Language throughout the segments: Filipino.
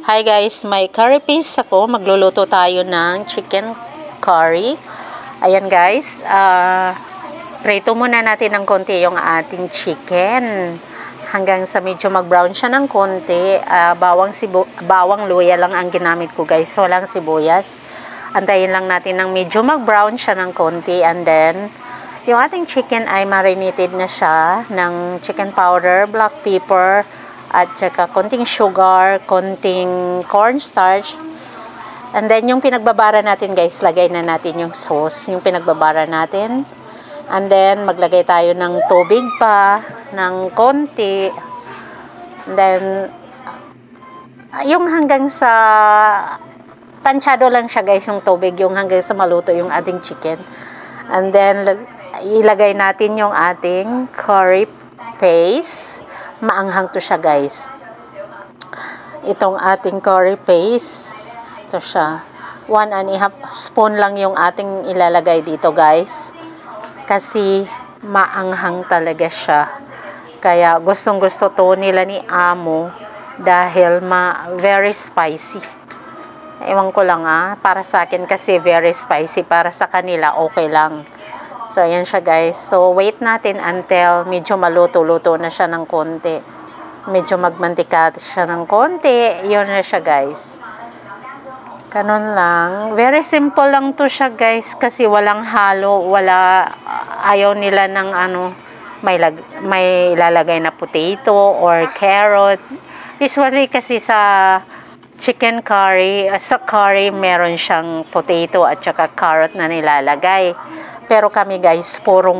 Hi guys, may curry paste ako. Magluluto tayo ng chicken curry. Ayan guys, prito muna natin ng konti yung ating chicken. Hanggang sa medyo mag-brown siya ng konti. Bawang luya lang ang ginamit ko guys. Walang sibuyas. Antayin lang natin ng medyo mag-brown siya ng konti. And then, yung ating chicken ay marinated na siya ng chicken powder, black pepper, at saka konting sugar, konting cornstarch. And then, yung pinagbabara natin guys, lagay na natin yung sauce, yung pinagbabara natin. And then, maglagay tayo ng tubig pa, ng konti. And then, yung hanggang sa, tansyado lang siya guys, yung tubig, yung hanggang sa maluto yung ating chicken. And then, ilagay natin yung ating curry paste. Maanghang to siya guys. Itong ating curry paste, ito siya. 1.5 spoon lang yung ating ilalagay dito guys. Kasi maanghang talaga siya. Kaya gustong gusto to nila ni Amo dahil very spicy. Ewan ko lang para sa akin kasi very spicy. Para sa kanila okay lang. So, ayan siya guys. So, wait natin until medyo maluto-luto na siya ng konti. Medyo magmantika siya ng konti. Yun na siya guys. Ganun lang. Very simple lang to siya guys. Kasi walang halo. Ayaw nila ng may lalagay na potato or carrot. Usually kasi sa chicken curry, sa curry meron siyang potato at saka carrot na nilalagay. Pero kami guys, puro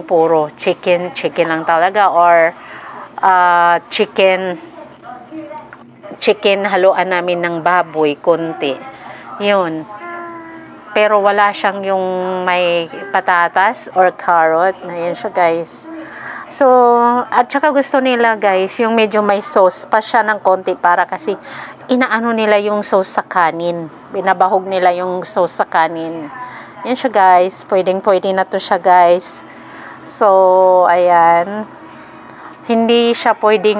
chicken lang talaga or chicken haluan namin ng baboy konti. Yun. Pero wala siyang yung may patatas or carrot. Ayan siya guys. So, at saka gusto nila guys, yung medyo may sauce pa siya ng konti para kasi inaano nila yung sauce sa kanin. Binabahog nila yung sauce sa kanin. Yan siya guys. Pwede na to siya guys. So, ayan. Hindi siya pwedeng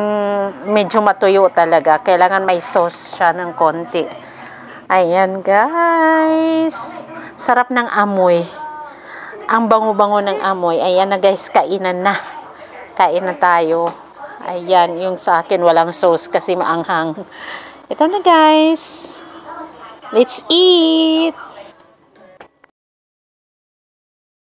medyo matuyo talaga. Kailangan may sauce siya ng konti. Ayan guys. Sarap ng amoy. Ang bango-bango ng amoy. Ayan na guys. Kainan na. Kain na tayo. Ayan. Yung sa akin walang sauce kasi maanghang. Ito na guys. Let's eat.